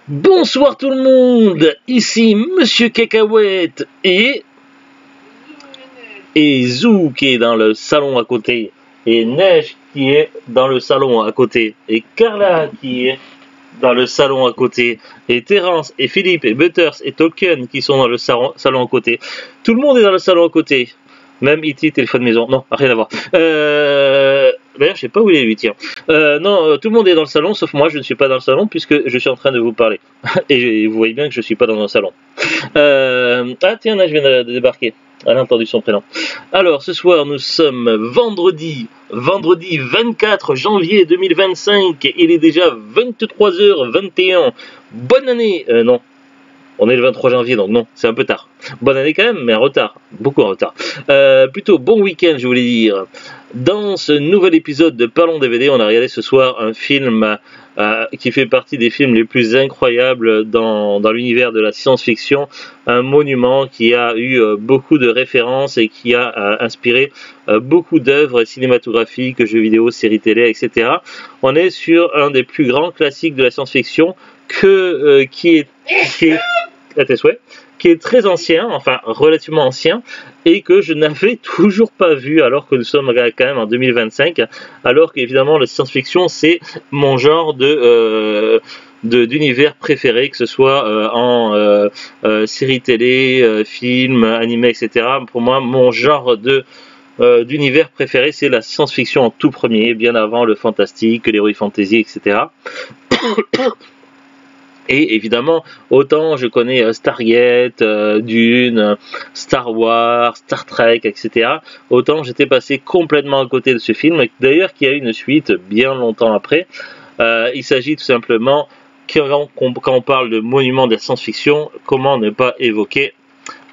Bonsoir tout le monde, ici Monsieur Cacahuète et Zou qui est dans le salon à côté, et Neige qui est dans le salon à côté, et Carla qui est dans le salon à côté, et Terence et Philippe et Butters et Tolkien qui sont dans le salon à côté. Tout le monde est dans le salon à côté. Même E.T. téléphone maison. Non, rien à voir. D'ailleurs, je sais pas où il est lui, tiens. Non, tout le monde est dans le salon, sauf moi, je ne suis pas dans le salon puisque je suis en train de vous parler. Et vous voyez bien que je suis pas dans un salon. Ah tiens, là, je viens de débarquer. Elle a entendu son prénom. Alors, ce soir, nous sommes vendredi 24 janvier 2025. Il est déjà 23h21. Bonne année. Non. On est le 23 janvier, donc non, c'est un peu tard. Bonne année quand même, mais en retard. Beaucoup en retard. Plutôt bon week-end, je voulais dire. Dans ce nouvel épisode de Parlons DVD, on a regardé ce soir un film qui fait partie des films les plus incroyables dans l'univers de la science-fiction. Un monument qui a eu beaucoup de références et qui a inspiré beaucoup d'œuvres cinématographiques, jeux vidéo, séries télé, etc. On est sur un des plus grands classiques de la science-fiction qui est très ancien, enfin relativement ancien, et que je n'avais toujours pas vu, alors que nous sommes quand même en 2025, alors qu'évidemment la science-fiction c'est mon genre d'univers préféré, que ce soit en série télé, film, animé, etc. Pour moi, mon genre d'univers préféré, c'est la science-fiction en tout premier, bien avant le fantastique, l'heroic fantasy, etc. Et évidemment, autant je connais Stargate, Dune, Star Wars, Star Trek, etc. Autant j'étais passé complètement à côté de ce film, d'ailleurs qui a eu une suite bien longtemps après. Il s'agit tout simplement, quand on parle de monument de la science-fiction, comment ne pas évoquer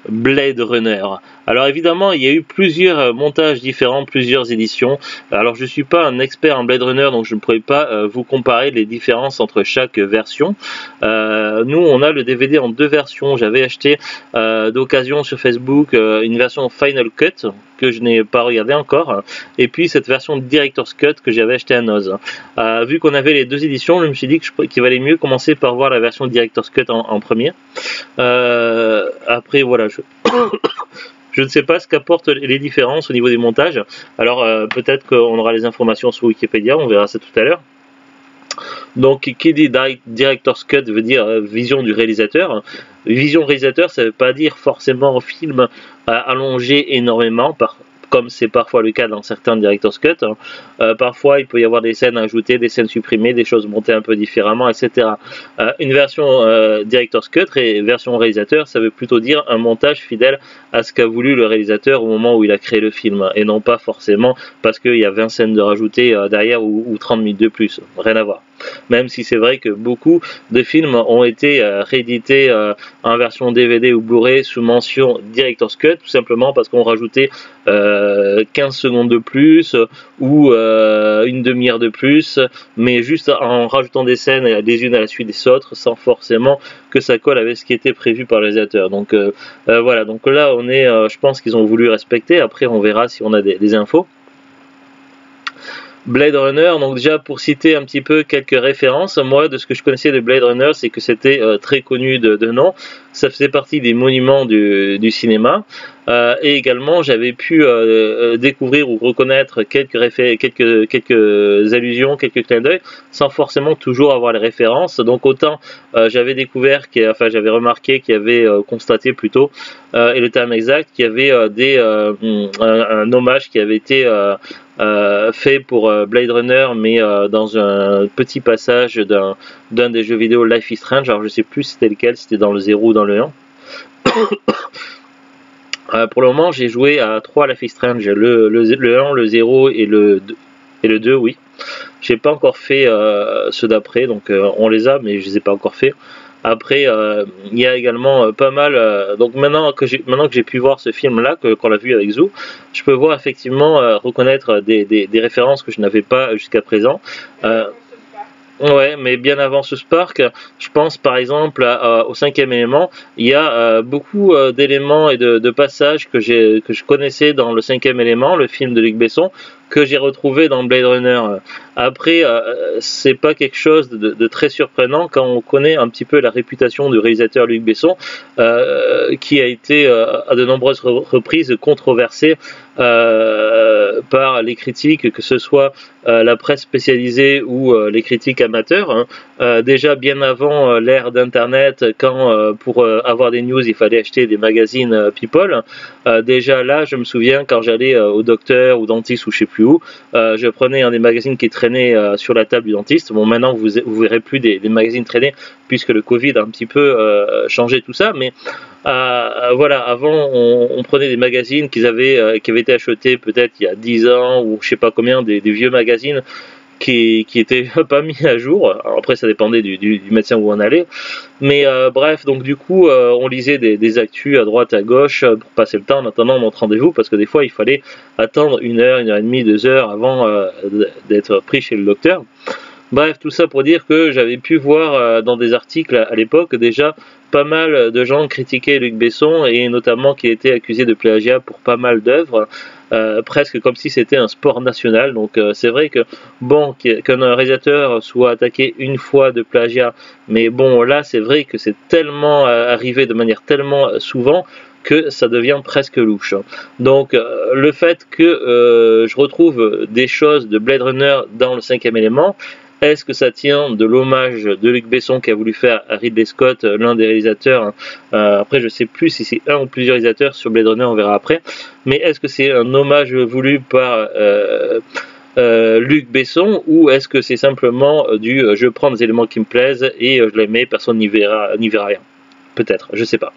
Blade Runner. Alors évidemment, il y a eu plusieurs montages différents, plusieurs éditions. Alors je ne suis pas un expert en Blade Runner, donc je ne pourrais pas vous comparer les différences entre chaque version. Nous, on a le DVD en deux versions. J'avais acheté d'occasion sur Facebook une version Final Cut que je n'ai pas regardé encore, et puis cette version Director's Cut que j'avais acheté à Noz. Vu qu'on avait les deux éditions, je me suis dit qu'il valait mieux commencer par voir la version Director's Cut en premier. Après, voilà, je ne sais pas ce qu'apportent les différences au niveau des montages. Alors, peut-être qu'on aura les informations sur Wikipédia, on verra ça tout à l'heure. Donc, qui dit Director's Cut veut dire vision du réalisateur. Vision réalisateur, ça ne veut pas dire forcément film allongé énormément, comme c'est parfois le cas dans certains Director's Cut. Parfois, il peut y avoir des scènes ajoutées, des scènes supprimées, des choses montées un peu différemment, etc. Une version Director's Cut et version réalisateur, ça veut plutôt dire un montage fidèle à ce qu'a voulu le réalisateur au moment où il a créé le film, et non pas forcément parce qu'il y a 20 scènes de rajoutées derrière ou 30 minutes de plus. Rien à voir. Même si c'est vrai que beaucoup de films ont été réédités en version DVD ou Blu-ray sous mention Director's Cut, tout simplement parce qu'on rajoutait 15 secondes de plus ou une demi-heure de plus, mais juste en rajoutant des scènes les unes à la suite des autres, sans forcément que ça colle avec ce qui était prévu par le réalisateur. Donc voilà, donc là on est, je pense qu'ils ont voulu respecter. Après on verra si on a des infos. Blade Runner, donc déjà pour citer un petit peu quelques références, moi de ce que je connaissais de Blade Runner, c'est que c'était très connu de nom, ça faisait partie des monuments du cinéma, et également j'avais pu découvrir ou reconnaître quelques allusions, quelques clins d'œil, sans forcément toujours avoir les références. Donc autant j'avais découvert, j'avais remarqué qu'il y avait constaté plutôt, et le terme exact, qu'il y avait un hommage qui avait été fait pour Blade Runner, mais dans un petit passage d'un des jeux vidéo Life is Strange. Alors je sais plus c'était lequel, c'était dans le 0 ou dans le 1. Pour le moment j'ai joué à 3 Life is Strange, le 1, le 0 et le 2, oui. J'ai pas encore fait ceux d'après, donc on les a, mais je les ai pas encore fait. Après, il y a également pas mal. Donc maintenant que j'ai pu voir ce film-là, qu'on l'a vu avec Zou, je peux voir effectivement reconnaître des références que je n'avais pas jusqu'à présent. Ouais, mais bien avant ce Spark, je pense par exemple au cinquième élément, il y a beaucoup d'éléments et de passages que je connaissais dans le cinquième élément, le film de Luc Besson, que j'ai retrouvé dans Blade Runner. Après, c'est pas quelque chose de très surprenant quand on connaît un petit peu la réputation du réalisateur Luc Besson, qui a été à de nombreuses reprises controversé par les critiques, que ce soit la presse spécialisée ou les critiques amateurs. Déjà bien avant l'ère d'Internet, quand pour avoir des news il fallait acheter des magazines People, déjà là je me souviens quand j'allais au docteur ou dentiste ou je sais plus où, je prenais un des magazines qui traînait sur la table du dentiste. Bon, maintenant vous verrez plus des magazines traîner puisque le Covid a un petit peu changé tout ça, mais voilà, avant on prenait des magazines qui avaient été achetés peut-être il y a 10 ans ou je sais pas combien, des vieux magazines qui étaient pas mis à jour. Alors après ça dépendait du médecin où on allait, mais bref, donc du coup on lisait des actus à droite à gauche pour passer le temps en attendant notre rendez-vous, parce que des fois il fallait attendre 1 heure et demie, 2 heures avant d'être pris chez le docteur. Bref, tout ça pour dire que j'avais pu voir dans des articles à l'époque déjà pas mal de gens critiquaient Luc Besson, et notamment qu'il était accusé de plagiat pour pas mal d'œuvres, presque comme si c'était un sport national. Donc c'est vrai que bon, qu'un réalisateur soit attaqué une fois de plagiat, mais bon là c'est vrai que c'est tellement arrivé de manière tellement souvent que ça devient presque louche. Donc le fait que je retrouve des choses de Blade Runner dans le 5e élément, est-ce que ça tient de l'hommage de Luc Besson qui a voulu faire à Ridley Scott, l'un des réalisateurs, après je sais plus si c'est un ou plusieurs réalisateurs sur Blade Runner, on verra après, mais est-ce que c'est un hommage voulu par Luc Besson, ou est-ce que c'est simplement je prends des éléments qui me plaisent et je les mets, personne n'y verra rien, peut-être, je sais pas.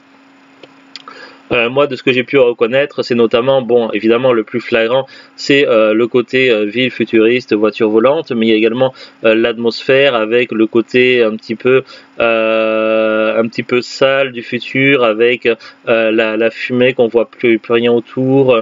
Moi, de ce que j'ai pu reconnaître, c'est notamment, bon, évidemment, le plus flagrant, c'est le côté ville futuriste, voiture volante, mais il y a également l'atmosphère avec le côté un petit peu sale du futur, avec la fumée qu'on voit plus rien autour,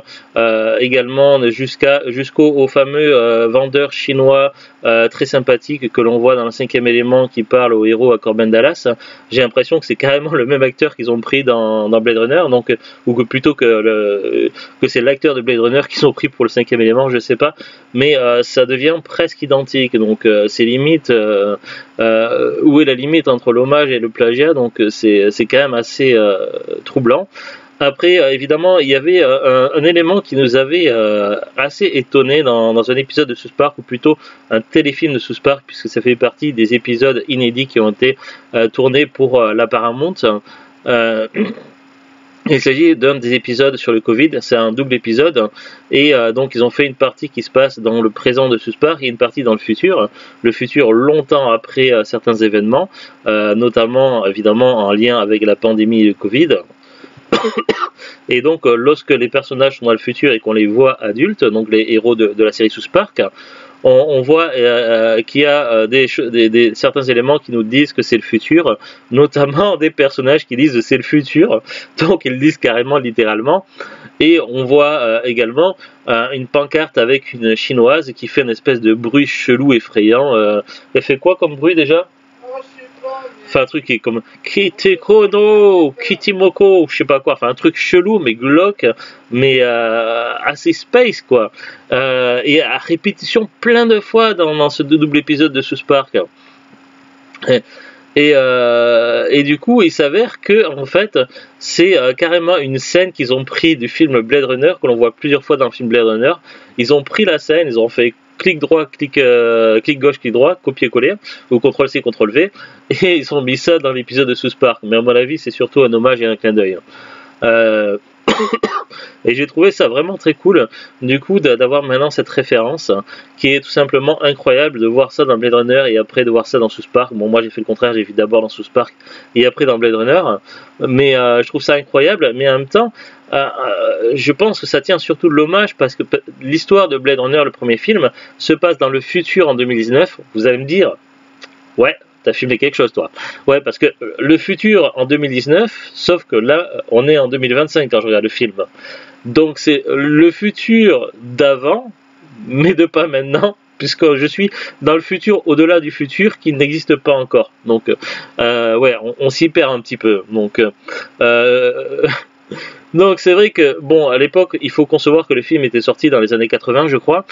également jusqu'au fameux vendeur chinois très sympathique que l'on voit dans le 5e élément qui parle au héros à Corbin Dallas. J'ai l'impression que c'est carrément le même acteur qu'ils ont pris dans Blade Runner, donc, ou que plutôt que c'est l'acteur de Blade Runner qu'ils ont pris pour le 5e élément, je sais pas, mais ça devient presque identique, donc c'est limite, où est la limite entre l'hommage et le plagiat, donc c'est quand même assez troublant. Après, évidemment, il y avait un élément qui nous avait assez étonné dans un épisode de South Park, ou plutôt un téléfilm de South Park, puisque ça fait partie des épisodes inédits qui ont été tournés pour la Paramount. Il s'agit d'un des épisodes sur le Covid, c'est un double épisode, et donc ils ont fait une partie qui se passe dans le présent de South Park et une partie dans le futur longtemps après certains événements, notamment évidemment en lien avec la pandémie du Covid. Et donc lorsque les personnages sont dans le futur et qu'on les voit adultes, donc les héros de la série South Park, on voit qu'il y a certains éléments qui nous disent que c'est le futur, notamment des personnages qui disent que c'est le futur, donc ils le disent carrément littéralement, et on voit également une pancarte avec une chinoise qui fait une espèce de bruit chelou effrayant. Elle fait quoi comme bruit déjà ? Enfin un truc qui est comme Kitikono, Kitimoko, je sais pas quoi, enfin un truc chelou mais glauque, mais assez space quoi, et à répétition plein de fois dans ce double épisode de South Park. Et du coup il s'avère que en fait c'est carrément une scène qu'ils ont pris du film Blade Runner, que l'on voit plusieurs fois dans le film Blade Runner. Ils ont pris la scène, ils ont fait clic droit, clic gauche, clic droit, copier-coller, ou CTRL-C, CTRL-V, et ils ont mis ça dans l'épisode de South Park. Mais à mon avis, c'est surtout un hommage et un clin d'œil. Et j'ai trouvé ça vraiment très cool, du coup, d'avoir maintenant cette référence, qui est tout simplement incroyable, de voir ça dans Blade Runner et après de voir ça dans South Park. Bon, moi j'ai fait le contraire, j'ai vu d'abord dans South Park et après dans Blade Runner, mais je trouve ça incroyable, mais en même temps, je pense que ça tient surtout de l'hommage, parce que l'histoire de Blade Runner, le premier film, se passe dans le futur en 2019. Vous allez me dire, ouais, t'as filmé quelque chose toi. Ouais, parce que le futur en 2019, sauf que là, on est en 2025 quand je regarde le film. Donc c'est le futur d'avant, mais de pas maintenant, puisque je suis dans le futur au-delà du futur qui n'existe pas encore. Donc ouais, on s'y perd un petit peu. Donc Donc c'est vrai que, bon, à l'époque, il faut concevoir que le film était sorti dans les années 80, je crois,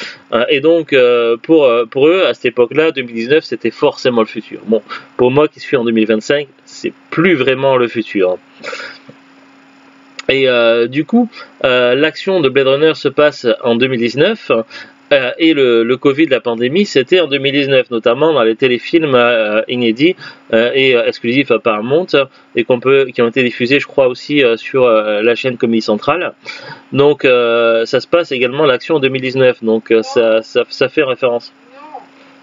et donc pour eux, à cette époque-là, 2019, c'était forcément le futur. Bon, pour moi qui suis en 2025, c'est plus vraiment le futur. Et du coup, l'action de Blade Runner se passe en 2019. Et le Covid, la pandémie, c'était en 2019, notamment dans les téléfilms inédits et exclusifs à Paramount, et qui ont été diffusés, je crois, aussi sur la chaîne Comédie Centrale. Donc, ça se passe également l'action en 2019, donc ça fait référence.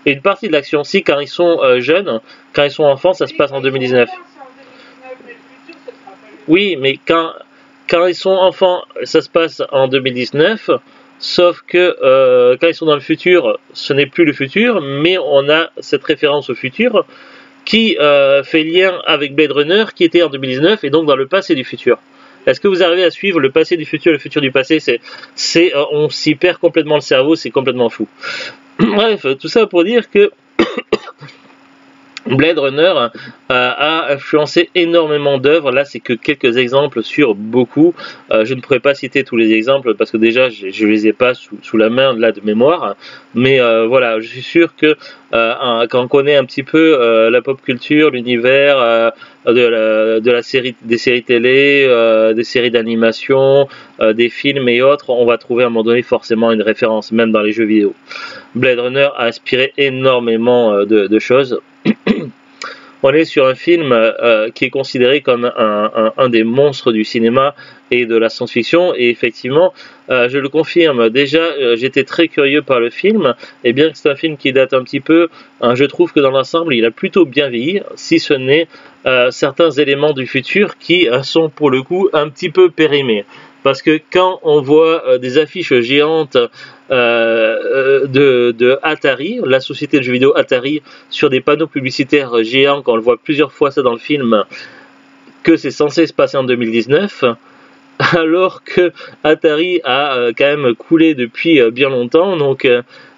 Et une partie de l'action, si, quand ils sont jeunes, quand ils sont enfants, ça se passe en 2019. Oui, mais quand ils sont enfants, ça se passe en 2019. Sauf que quand ils sont dans le futur, ce n'est plus le futur, mais on a cette référence au futur qui fait lien avec Blade Runner qui était en 2019 et donc dans le passé du futur. Est-ce que vous arrivez à suivre le passé du futur, le futur du passé? On s'y perd complètement le cerveau, c'est complètement fou. Bref, tout ça pour dire que Blade Runner a influencé énormément d'œuvres. Là, c'est que quelques exemples sur beaucoup. Je ne pourrais pas citer tous les exemples parce que déjà, je les ai pas sous la main là de mémoire. Mais voilà, je suis sûr que quand on connaît un petit peu la pop culture, l'univers des séries télé, des séries d'animation, des films et autres, on va trouver à un moment donné forcément une référence, même dans les jeux vidéo. Blade Runner a inspiré énormément de choses. On est sur un film qui est considéré comme un des monstres du cinéma et de la science-fiction, et effectivement, je le confirme, déjà j'étais très curieux par le film, et bien que c'est un film qui date un petit peu, je trouve que dans l'ensemble il a plutôt bien vieilli, si ce n'est certains éléments du futur qui sont pour le coup un petit peu périmés. Parce que quand on voit des affiches géantes de Atari, la société de jeux vidéo Atari, sur des panneaux publicitaires géants, quand on le voit plusieurs fois ça dans le film, que c'est censé se passer en 2019, alors que Atari a quand même coulé depuis bien longtemps, donc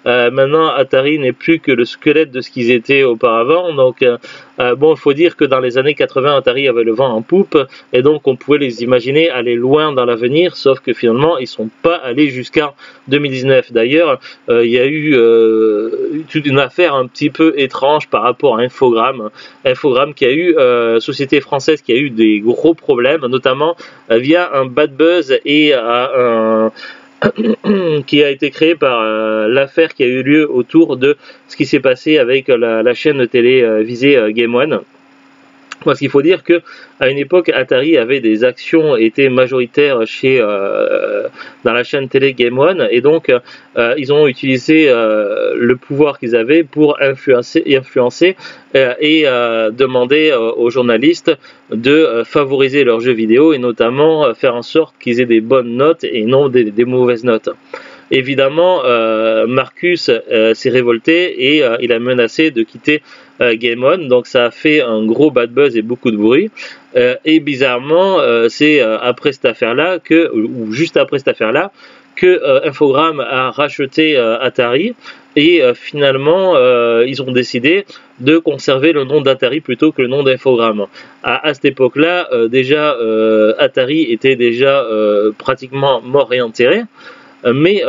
maintenant Atari n'est plus que le squelette de ce qu'ils étaient auparavant, donc bon, il faut dire que dans les années 80, Atari avait le vent en poupe, et donc on pouvait les imaginer aller loin dans l'avenir, sauf que finalement ils sont pas allés jusqu'à 2019. D'ailleurs, il y a eu toute une affaire un petit peu étrange par rapport à Infogrames qui a eu, société française qui a eu des gros problèmes, notamment via un bad buzz et qui a été créé par l'affaire qui a eu lieu autour de ce qui s'est passé avec la chaîne télévisée Game One. Parce qu'il faut dire que à une époque, Atari avait des actions étaient majoritaires dans la chaîne télé Game One, et donc ils ont utilisé le pouvoir qu'ils avaient pour influencer et demander aux journalistes de favoriser leurs jeux vidéo et notamment faire en sorte qu'ils aient des bonnes notes et non des mauvaises notes. Évidemment, Marcus s'est révolté et il a menacé de quitter Game On, donc ça a fait un gros bad buzz et beaucoup de bruit. Et bizarrement, c'est après cette affaire-là ou juste après cette affaire-là, que Infogrames a racheté Atari et finalement ils ont décidé de conserver le nom d'Atari plutôt que le nom d'Infogrames. À cette époque-là, déjà Atari était déjà pratiquement mort et enterré. Mais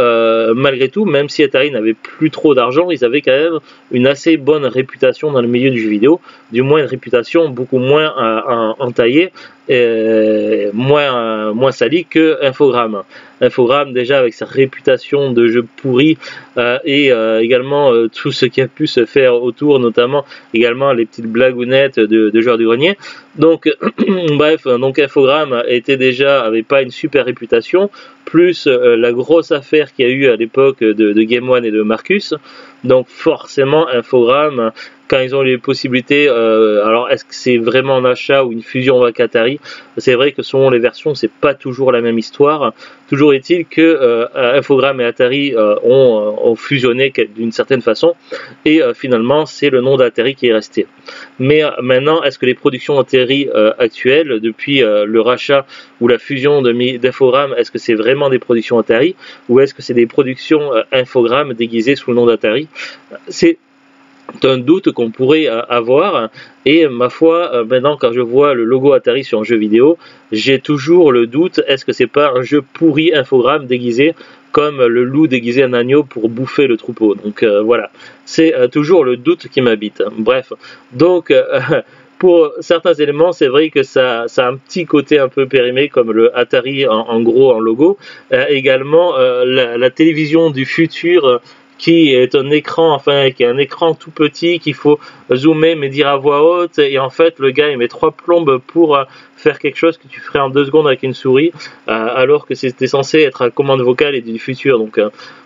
malgré tout, même si Atari n'avait plus trop d'argent, ils avaient quand même une assez bonne réputation dans le milieu du jeu vidéo, du moins une réputation beaucoup moins entaillée, moins salie que Infogrames. Infogrames déjà avec sa réputation de jeu pourri et également tout ce qui a pu se faire autour, notamment également les petites blagounettes de joueurs du grenier. Donc bref, donc Infogrames avait pas une super réputation, plus la grosse affaire qu'il y a eu à l'époque de Game One et de Marcus. Donc forcément Infogrames, quand ils ont les possibilités, alors est-ce que c'est vraiment un achat ou une fusion avec Atari? C'est vrai que selon les versions, c'est pas toujours la même histoire. Toujours est-il que Infogrames et Atari ont fusionné d'une certaine façon, et finalement c'est le nom d'Atari qui est resté. Mais maintenant, est-ce que les productions Atari actuelles, depuis le rachat ou la fusion d'Infogrames, est-ce que c'est vraiment des productions Atari, ou est-ce que c'est des productions Infogrames déguisées sous le nom d'Atari? un doute qu'on pourrait avoir, et ma foi, maintenant quand je vois le logo Atari sur un jeu vidéo, j'ai toujours le doute, est-ce que c'est pas un jeu pourri infogramme déguisé comme le loup déguisé en agneau pour bouffer le troupeau. Donc voilà, c'est toujours le doute qui m'habite. Bref, donc pour certains éléments, c'est vrai que ça a un petit côté un peu périmé, comme le Atari en gros en logo. Également, la télévision du futur, qui est un écran, enfin, qui est un écran tout petit qu'il faut zoomer mais dire à voix haute, et en fait le gars il met 3 plombes pour faire quelque chose que tu ferais en 2 secondes avec une souris, alors que c'était censé être à commande vocale et du futur. Donc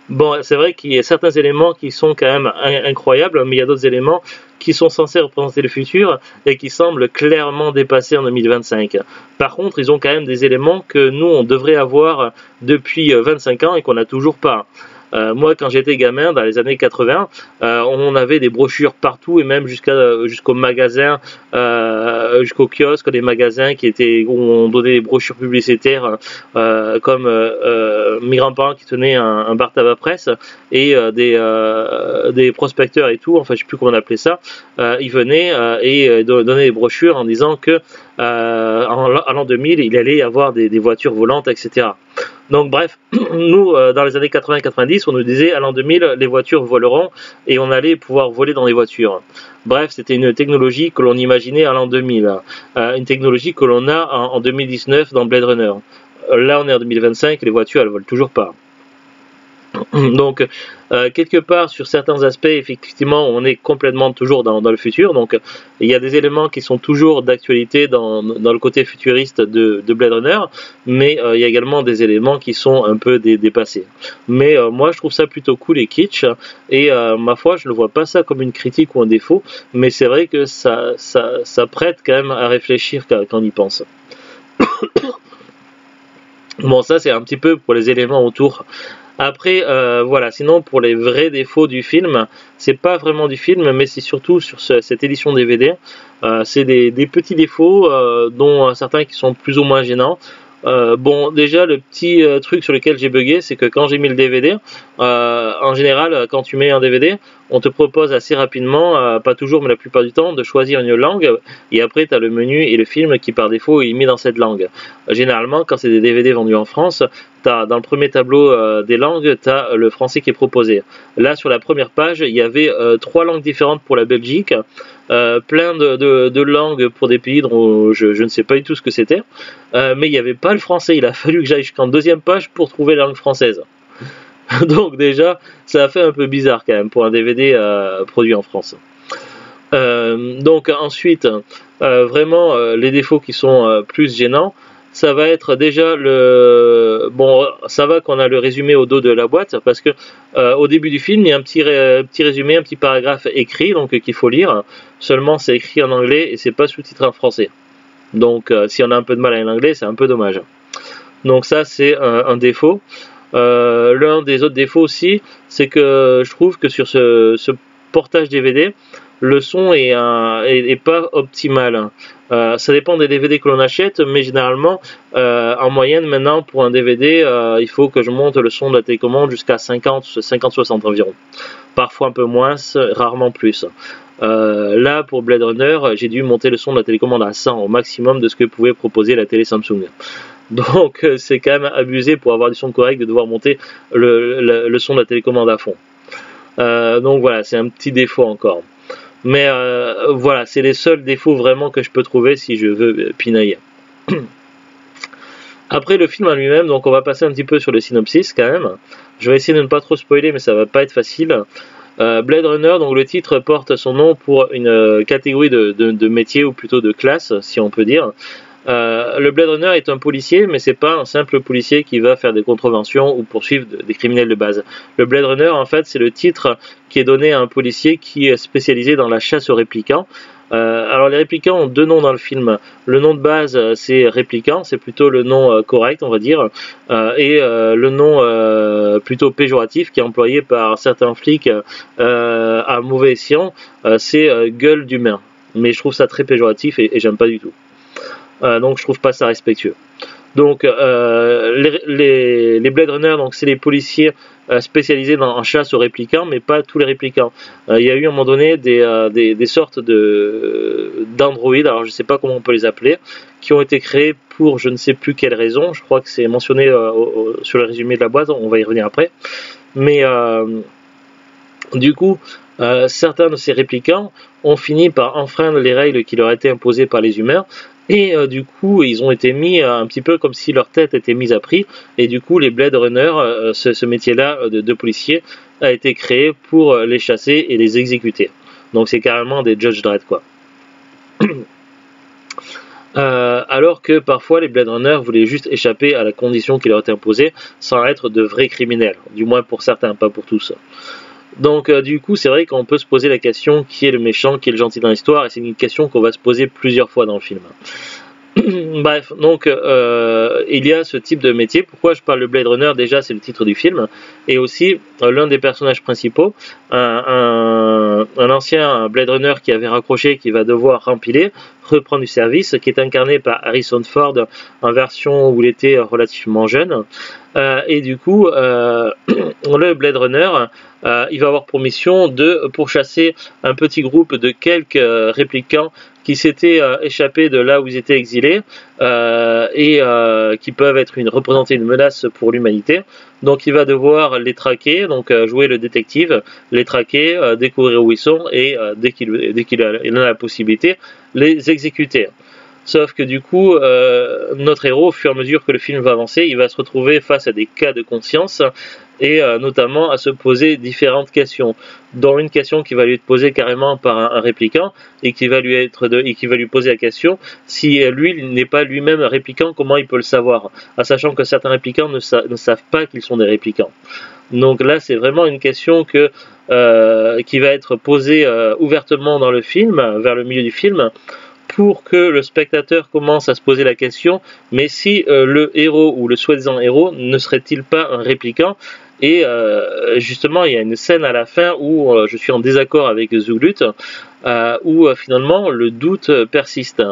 bon, c'est vrai qu'il y a certains éléments qui sont quand même incroyables, mais il y a d'autres éléments qui sont censés représenter le futur et qui semblent clairement dépassés en 2025. Par contre, ils ont quand même des éléments que nous on devrait avoir depuis 25 ans et qu'on n'a toujours pas. Moi, quand j'étais gamin, dans les années 80, on avait des brochures partout, et même jusqu'au magasin, jusqu'au kiosque, des magasins où on donnait des brochures publicitaires, comme mes grands-parents qui tenaient un bar tabac presse, et des prospecteurs et tout, enfin je sais plus comment on appelait ça, ils venaient et donnaient des brochures en disant que à l'an 2000, il allait y avoir des voitures volantes, etc. Donc bref, nous, dans les années 80-90, on nous disait à l'an 2000, les voitures voleront et on allait pouvoir voler dans les voitures. Bref, c'était une technologie que l'on imaginait à l'an 2000, une technologie que l'on a en 2019 dans Blade Runner. Là, on est en 2025 et les voitures, elles volent toujours pas. Donc, quelque part, sur certains aspects, effectivement, on est complètement toujours dans le futur. Donc, il y a des éléments qui sont toujours d'actualité dans le côté futuriste de Blade Runner, mais il y a également des éléments qui sont un peu dépassés. Mais moi, je trouve ça plutôt cool et kitsch, et ma foi, je ne vois pas ça comme une critique ou un défaut, mais c'est vrai que ça prête quand même à réfléchir quand on y pense. Bon, ça, c'est un petit peu pour les éléments autour. Après, voilà, sinon pour les vrais défauts du film, c'est pas vraiment du film, mais c'est surtout sur cette édition DVD. C'est des petits défauts, dont certains qui sont plus ou moins gênants. Bon, déjà, le petit truc sur lequel j'ai bugué, c'est que quand j'ai mis le DVD, en général, quand tu mets un DVD, on te propose assez rapidement, pas toujours, mais la plupart du temps, de choisir une langue, et après, tu as le menu et le film qui, par défaut, est mis dans cette langue. Généralement, quand c'est des DVD vendus en France, dans le premier tableau des langues, tu as le français qui est proposé. Là, sur la première page, il y avait 3 langues différentes pour la Belgique, plein de langues pour des pays dont je ne sais pas du tout ce que c'était, mais il n'y avait pas le français. Il a fallu que j'aille jusqu'en 2e page pour trouver la langue française. Donc déjà, ça a fait un peu bizarre quand même pour un DVD produit en France. Donc ensuite, vraiment les défauts qui sont plus gênants, ça va être déjà bon, ça va qu'on a le résumé au dos de la boîte, parce que au début du film, il y a un petit résumé, un petit paragraphe écrit, donc qu'il faut lire. Seulement, c'est écrit en anglais et c'est pas sous-titré en français. Donc, si on a un peu de mal avec l'anglais, c'est un peu dommage. Donc ça, c'est un défaut. L'un des autres défauts aussi, c'est que je trouve que sur ce portage DVD, le son est pas optimal. Ça dépend des DVD que l'on achète, mais généralement, en moyenne maintenant, pour un DVD, il faut que je monte le son de la télécommande jusqu'à 50-60 environ. Parfois un peu moins, rarement plus. Là, pour Blade Runner, j'ai dû monter le son de la télécommande à 100 au maximum de ce que pouvait proposer la télé Samsung. Donc c'est quand même abusé pour avoir du son correct de devoir monter le son de la télécommande à fond. Donc voilà, c'est un petit défaut encore. Mais voilà, c'est les seuls défauts vraiment que je peux trouver si je veux pinailler. Après le film en lui-même, donc on va passer un petit peu sur le synopsis quand même. Je vais essayer de ne pas trop spoiler, mais ça va pas être facile. Blade Runner, donc le titre porte son nom pour une catégorie de métier, ou plutôt de classe, si on peut dire. Le Blade Runner est un policier, mais c'est pas un simple policier qui va faire des contraventions ou poursuivre des criminels de base. Le Blade Runner, en fait, c'est le titre qui est donné à un policier qui est spécialisé dans la chasse aux réplicants. Alors les réplicants ont 2 noms dans le film. Le nom de base, c'est réplicant, c'est plutôt le nom correct, on va dire, et le nom plutôt péjoratif qui est employé par certains flics à mauvais escient, c'est gueule d'humain. Mais je trouve ça très péjoratif et j'aime pas du tout. Donc je trouve pas ça respectueux. Donc les Blade Runner, donc c'est les policiers spécialisés en chasse aux réplicants, mais pas tous les réplicants. Il y a eu à un moment donné des sortes d'androïdes, alors je ne sais pas comment on peut les appeler, qui ont été créés pour je ne sais plus quelle raison. Je crois que c'est mentionné sur le résumé de la boîte, on va y revenir après. Mais du coup, certains de ces réplicants ont fini par enfreindre les règles qui leur étaient imposées par les humains, et du coup ils ont été mis un petit peu comme si leur tête était mise à prix, et du coup les Blade Runner, ce métier-là de policier, a été créé pour les chasser et les exécuter. Donc c'est carrément des Judge Dredd, quoi. Alors que parfois les Blade Runner voulaient juste échapper à la condition qui leur était imposée sans être de vrais criminels, du moins pour certains, pas pour tous. Donc du coup c'est vrai qu'on peut se poser la question qui est le méchant, qui est le gentil dans l'histoire, et c'est une question qu'on va se poser plusieurs fois dans le film. Bref, donc il y a ce type de métier. Pourquoi je parle de Blade Runner? Déjà c'est le titre du film, et aussi l'un des personnages principaux, un ancien Blade Runner qui avait raccroché, qui va devoir rempiler, reprendre du service, qui est incarné par Harrison Ford en version où il était relativement jeune, et du coup le Blade Runner il va avoir pour mission de pourchasser un petit groupe de quelques réplicants qui s'étaient échappés de là où ils étaient exilés, et qui peuvent représenter une menace pour l'humanité. Donc il va devoir les traquer, donc jouer le détective, les traquer, découvrir où ils sont, et dès qu'il en a la possibilité, les exécuter. Sauf que du coup, notre héros, au fur et à mesure que le film va avancer, il va se retrouver face à des cas de conscience, et notamment à se poser différentes questions, dont une question qui va lui être posée carrément par un réplicant, et qui va lui poser la question si lui n'est pas lui-même un réplicant, comment il peut le savoir, en sachant que certains réplicants ne savent pas qu'ils sont des réplicants. Donc là c'est vraiment une question qui va être posée ouvertement dans le film, vers le milieu du film, pour que le spectateur commence à se poser la question, mais si le héros ou le soi-disant héros ne serait-il pas un réplicant? Et justement il y a une scène à la fin où je suis en désaccord avec Zulut, où finalement le doute persiste.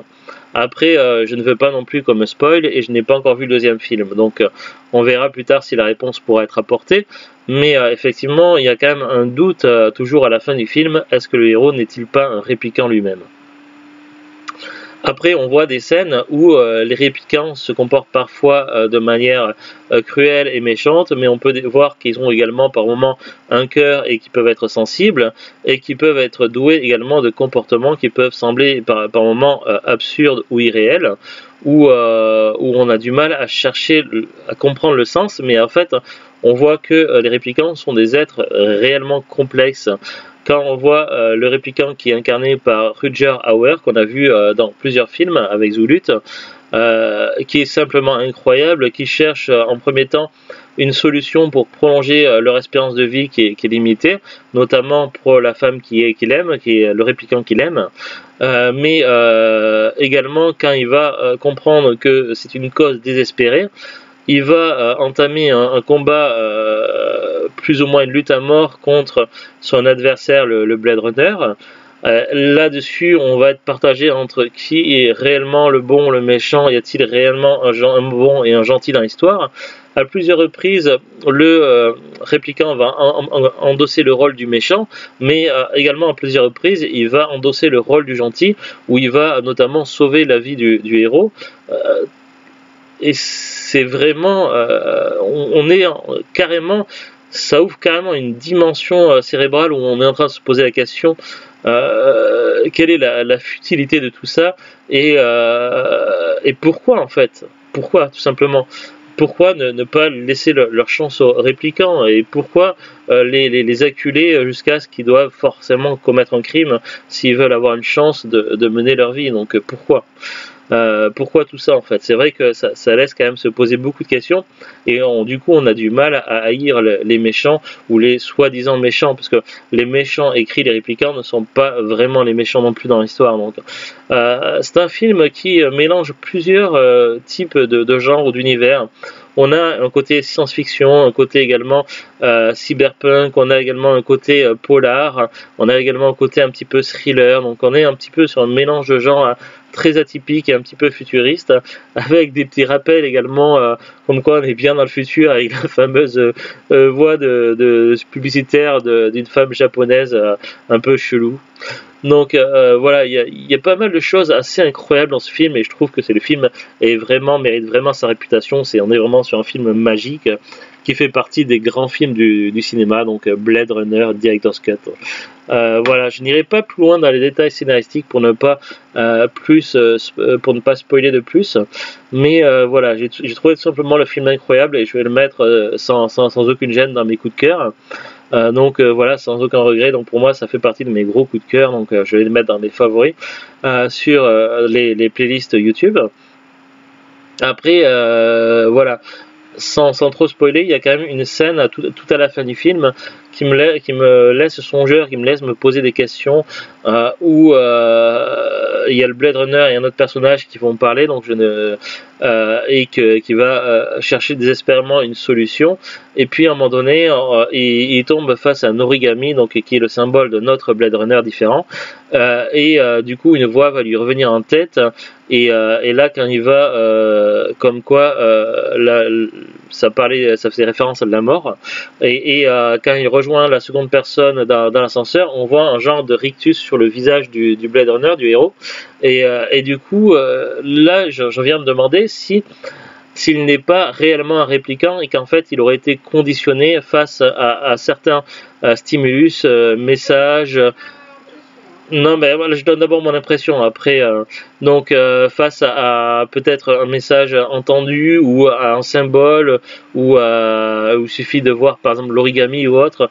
Après je ne veux pas non plus comme spoil, et je n'ai pas encore vu le deuxième film, donc on verra plus tard si la réponse pourra être apportée, mais effectivement il y a quand même un doute toujours à la fin du film, est-ce que le héros n'est-il pas un réplicant lui-même? Après, on voit des scènes où les réplicants se comportent parfois de manière cruelle et méchante, mais on peut voir qu'ils ont également par moments un cœur et qui peuvent être sensibles, et qui peuvent être doués également de comportements qui peuvent sembler par moments absurdes ou irréels, où on a du mal à chercher, à comprendre le sens, mais en fait, on voit que les réplicants sont des êtres réellement complexes. Quand on voit le réplicant qui est incarné par Rutger Hauer, qu'on a vu dans plusieurs films avec Zulut, qui est simplement incroyable, qui cherche en premier temps une solution pour prolonger leur espérance de vie qui est limitée, notamment pour la femme qu'il aime, qui est le réplicant qu'il aime, mais également quand il va comprendre que c'est une cause désespérée, il va entamer un combat, plus ou moins une lutte à mort contre son adversaire, le Blade Runner. Là-dessus, on va être partagé entre qui est réellement le bon, le méchant, y a-t-il réellement un bon et un gentil dans l'histoire. À plusieurs reprises, le réplicant va endosser le rôle du méchant, mais également à plusieurs reprises, il va endosser le rôle du gentil, où il va notamment sauver la vie du héros. Et c'est vraiment, on est carrément, ça ouvre carrément une dimension cérébrale où on est en train de se poser la question, quelle est la futilité de tout ça, et pourquoi en fait, pourquoi tout simplement, pourquoi ne pas laisser leur chance aux réplicants, et pourquoi les acculer jusqu'à ce qu'ils doivent forcément commettre un crime s'ils veulent avoir une chance de mener leur vie. Donc pourquoi tout ça en fait? C'est vrai que ça laisse quand même se poser beaucoup de questions, et du coup on a du mal à haïr les méchants, ou les soi-disant méchants, parce que les méchants écrits, les réplicants, ne sont pas vraiment les méchants non plus dans l'histoire. Donc c'est un film qui mélange plusieurs types de genres ou d'univers. on a un côté science-fiction, un côté également cyberpunk, on a également un côté polar, on a également un côté un petit peu thriller, donc on est un petit peu sur un mélange de genres très atypique et un petit peu futuriste, avec des petits rappels également, comme quoi on est bien dans le futur, avec la fameuse voix de publicitaire d'une femme japonaise un peu chelou. Donc voilà, il y a pas mal de choses assez incroyables dans ce film, et je trouve que le film mérite vraiment sa réputation. On est vraiment sur un film magique qui fait partie des grands films du cinéma, donc Blade Runner, Director's Cut. Voilà, je n'irai pas plus loin dans les détails scénaristiques pour ne pas spoiler de plus, mais voilà, j'ai trouvé tout simplement le film incroyable, et je vais le mettre sans aucune gêne dans mes coups de cœur. Donc voilà, sans aucun regret. Donc pour moi, ça fait partie de mes gros coups de cœur, donc je vais le mettre dans mes favoris sur les playlists YouTube. Après voilà, sans trop spoiler, il y a quand même une scène tout à la fin du film qui me laisse songeur, qui me laisse me poser des questions, où il y a le Blade Runner et un autre personnage qui vont parler, donc qui va chercher désespérément une solution, et puis à un moment donné il tombe face à un origami, donc qui est le symbole de notre Blade Runner différent, et du coup une voix va lui revenir en tête, et là quand il va comme quoi ça faisait référence à de la mort, et quand il rejoint la seconde personne dans l'ascenseur, on voit un genre de rictus sur le visage du Blade Runner, du héros, et du coup là je viens me demander s'il n'est pas réellement un répliquant, et qu'en fait il aurait été conditionné face à certains stimulus, messages. Non, mais voilà, je donne d'abord mon impression. Après, donc face à peut-être un message entendu, ou à un symbole, où il suffit de voir par exemple l'origami ou autre,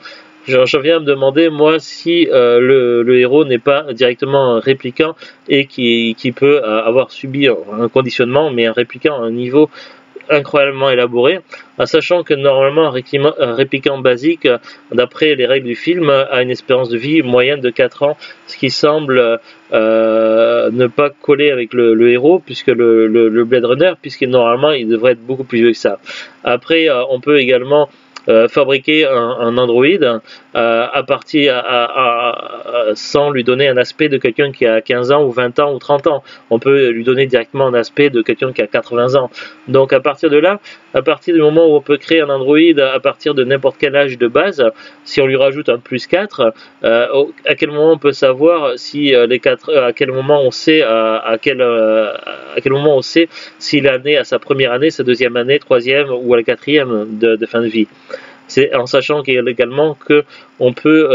je viens me demander moi si le héros n'est pas directement un répliquant, et qui peut avoir subi un conditionnement, mais un répliquant à un niveau incroyablement élaboré, sachant que normalement un répliquant basique, d'après les règles du film, a une espérance de vie moyenne de 4 ans, ce qui semble ne pas coller avec le héros, puisque le Blade Runner, puisque normalement il devrait être beaucoup plus vieux que ça. Après, on peut également fabriquer un androïde sans lui donner un aspect de quelqu'un qui a 15 ans ou 20 ans ou 30 ans. On peut lui donner directement un aspect de quelqu'un qui a 80 ans. Donc à partir de là, à partir du moment où on peut créer un androïde à partir de n'importe quel âge de base, si on lui rajoute un plus 4, à quel moment on peut savoir si à quel moment on sait à quel moment on sait s'il est né à sa première année, sa deuxième année, troisième ou à la quatrième de fin de vie. C'est en sachant également que on peut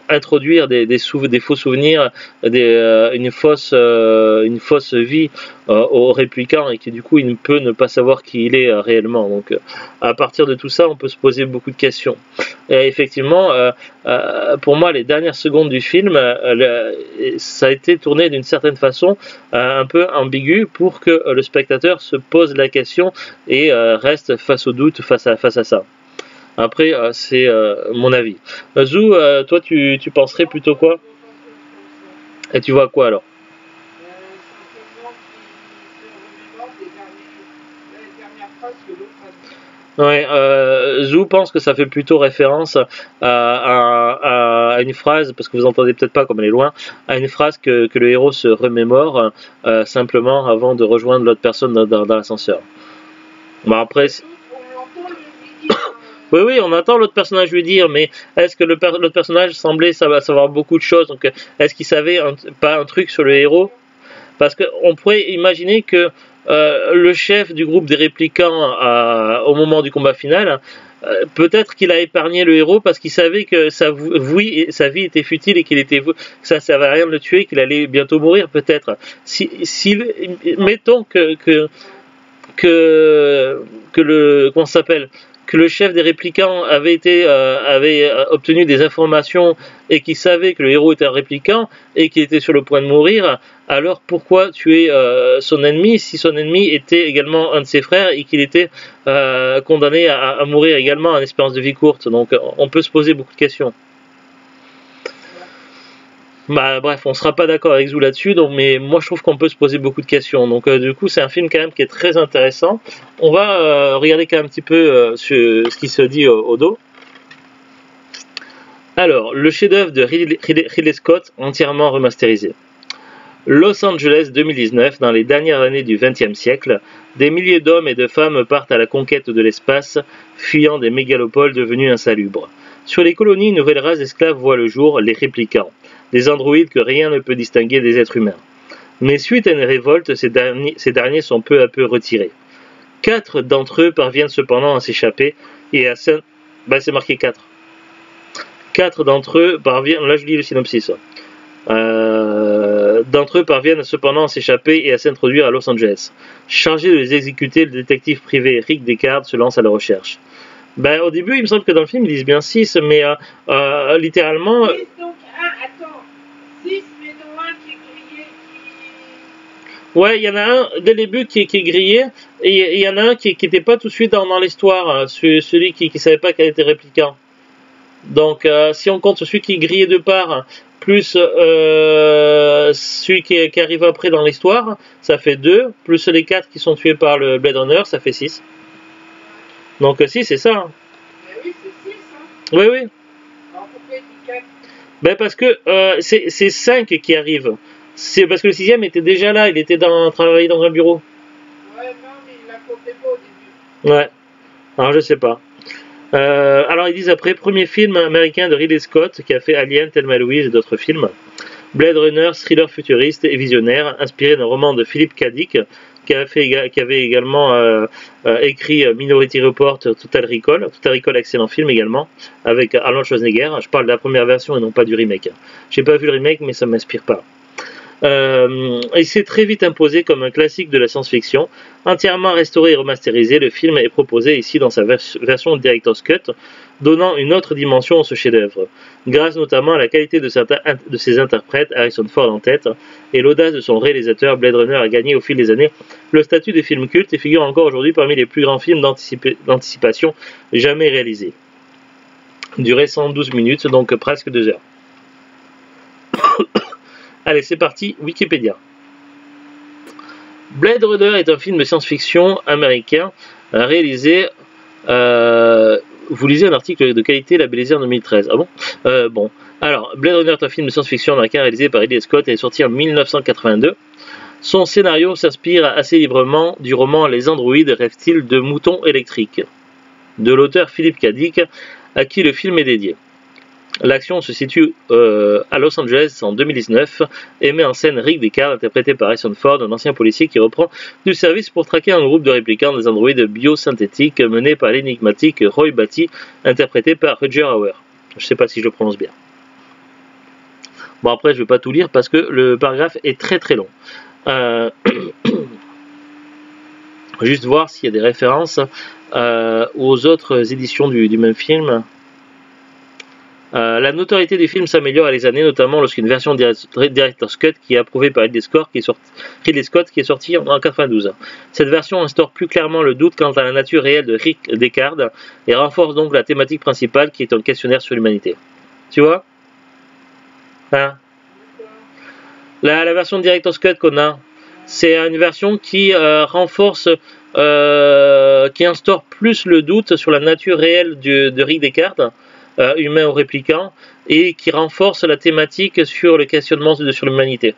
introduire des faux souvenirs, une fausse vie au répliquant, et qui du coup il ne peut ne pas savoir qui il est réellement. Donc à partir de tout ça, on peut se poser beaucoup de questions. Et effectivement, pour moi, les dernières secondes du film, ça a été tourné d'une certaine façon un peu ambigu, pour que le spectateur se pose la question et reste face au doute, face à ça. Après, c'est mon avis. Zou, toi, tu penserais plutôt quoi? Et tu vois quoi alors? Ouais, Zou pense que ça fait plutôt référence à une phrase, parce que vous entendez peut-être pas comme elle est loin, à une phrase que le héros se remémore simplement avant de rejoindre l'autre personne dans l'ascenseur. Bon, après, oui, on entend l'autre personnage lui dire, mais est-ce que l'autre personnage semblait savoir beaucoup de choses? Donc, est-ce qu'il savait pas un truc sur le héros? Parce qu'on pourrait imaginer que le chef du groupe des répliquants, au moment du combat final, peut-être qu'il a épargné le héros parce qu'il savait que sa vie était futile, et que ça ne servait à rien de le tuer, qu'il allait bientôt mourir, peut-être. Mettons que comment ça s'appelle, que le chef des répliquants avait obtenu des informations, et qu'il savait que le héros était un répliquant et qu'il était sur le point de mourir, alors pourquoi tuer son ennemi, si son ennemi était également un de ses frères, et qu'il était condamné à mourir également en espérance de vie courte? Donc on peut se poser beaucoup de questions. Bah, bref, on sera pas d'accord avec Zou là-dessus, donc mais moi je trouve qu'on peut se poser beaucoup de questions. Donc du coup, c'est un film quand même qui est très intéressant. On va regarder quand même un petit peu ce qui se dit au dos. Alors, le chef-d'œuvre de Ridley Scott, entièrement remasterisé. Los Angeles 2019, dans les dernières années du XXe siècle, des milliers d'hommes et de femmes partent à la conquête de l'espace, fuyant des mégalopoles devenus insalubres. Sur les colonies, une nouvelle race d'esclaves voit le jour, les réplicants, des androïdes que rien ne peut distinguer des êtres humains. Mais suite à une révolte, ces derniers sont peu à peu retirés. 4 d'entre eux parviennent cependant à s'échapper et à c'est marqué 4. 4 d'entre eux parviennent, là je lis le synopsis, d'entre eux parviennent cependant à s'échapper et à s'introduire à Los Angeles. Chargé de les exécuter, le détective privé Rick Deckard se lance à la recherche. Au début, il me semble que dans le film, ils disent bien 6, mais littéralement... 6, donc 1, attends. 6, mais dans 1 qui est grillé, Ouais, il y en a un dès le début qui est grillé, et il y en a un qui n'était pas tout de suite dans l'histoire, celui qui ne savait pas qu'elle était répliquant. Donc, si on compte celui qui est grillé de part, plus celui qui arrive après dans l'histoire, ça fait 2, plus les 4 qui sont tués par le Blade Runner, ça fait 6. Donc 6, c'est ça. Mais oui, c'est 6, hein. Oui, oui. Alors pourquoi il dit 4? Parce que c'est 5 qui arrivent. C'est parce que le 6e était déjà là, il était travaillé dans un bureau. Ouais, non, mais il l'a compté pas au début. Ouais. Alors je sais pas. Alors ils disent après, premier film américain de Ridley Scott qui a fait Alien, Thelma et Louise et d'autres films. Blade Runner, thriller futuriste et visionnaire, inspiré d'un roman de Philip K. Dick qui avait également écrit Minority Report, Total Recall, excellent film également, avec Arnold Schwarzenegger. Je parle de la première version et non pas du remake. J'ai pas vu le remake, mais ça m'inspire pas. Il s'est très vite imposé comme un classique de la science-fiction. Entièrement restauré et remasterisé, le film est proposé ici dans sa version Director's Cut, donnant une autre dimension à ce chef-d'œuvre, grâce notamment à la qualité de ses interprètes, Harrison Ford en tête, et l'audace de son réalisateur. Blade Runner a gagné au fil des années le statut de film culte et figure encore aujourd'hui parmi les plus grands films d'anticipation jamais réalisés. Durée 112 minutes, donc presque 2 heures. Allez, c'est parti, Wikipédia. Blade Runner est un film de science-fiction américain réalisé... vous lisez un article de qualité labellisé en 2013. Ah bon Bon. Alors, Blade Runner est un film de science-fiction américain réalisé par Ridley Scott et est sorti en 1982. Son scénario s'inspire assez librement du roman Les androïdes rêvent-ils de moutons électriques de l'auteur Philip K. Dick, à qui le film est dédié. L'action se situe à Los Angeles en 2019 et met en scène Rick Deckard, interprété par Harrison Ford, un ancien policier qui reprend du service pour traquer un groupe de réplicants des androïdes biosynthétiques mené par l'énigmatique Roy Batty, interprété par Roger Hauer. Je ne sais pas si je le prononce bien. Bon, après, je ne vais pas tout lire parce que le paragraphe est très très long. Juste voir s'il y a des références aux autres éditions du même film. La notoriété du film s'améliore avec les années, notamment lorsqu'une version Director's Cut qui est approuvée par Ridley Scott qui est sortie en 1992. Cette version instaure plus clairement le doute quant à la nature réelle de Rick Deckard et renforce donc la thématique principale qui est un questionnaire sur l'humanité. Tu vois hein la version Director's Cut qu'on a, c'est une version qui renforce, qui instaure plus le doute sur la nature réelle de Rick Deckard, humain ou répliquant, et qui renforce la thématique sur le questionnement sur l'humanité.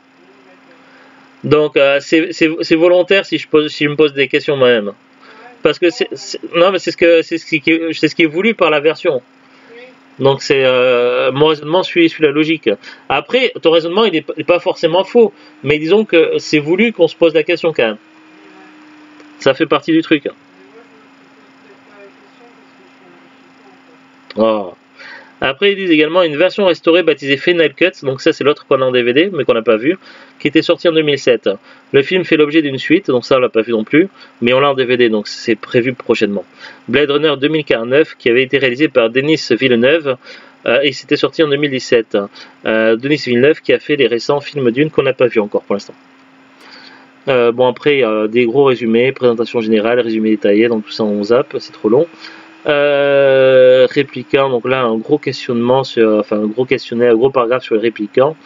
Donc c'est volontaire si je me pose des questions moi-même, parce que c'est ce qui est voulu par la version. Donc mon raisonnement suit la logique. Après, ton raisonnement il n'est pas forcément faux, mais disons que c'est voulu qu'on se pose la question quand même. Ça fait partie du truc. Oh. Après, ils disent également une version restaurée baptisée Final Cut, donc ça c'est l'autre qu'on a en DVD, mais qu'on n'a pas vu, qui était sorti en 2007. Le film fait l'objet d'une suite, donc ça on l'a pas vu non plus, mais on l'a en DVD, donc c'est prévu prochainement. Blade Runner 2049, qui avait été réalisé par Denis Villeneuve, et c'était sorti en 2017. Denis Villeneuve qui a fait les récents films Dune qu'on n'a pas vu encore pour l'instant. Bon après, des gros résumés, présentation générale, résumé détaillé, donc tout ça on zappe, c'est trop long. Répliquant, donc là un gros questionnement un gros questionnaire, un gros paragraphe sur les répliquants.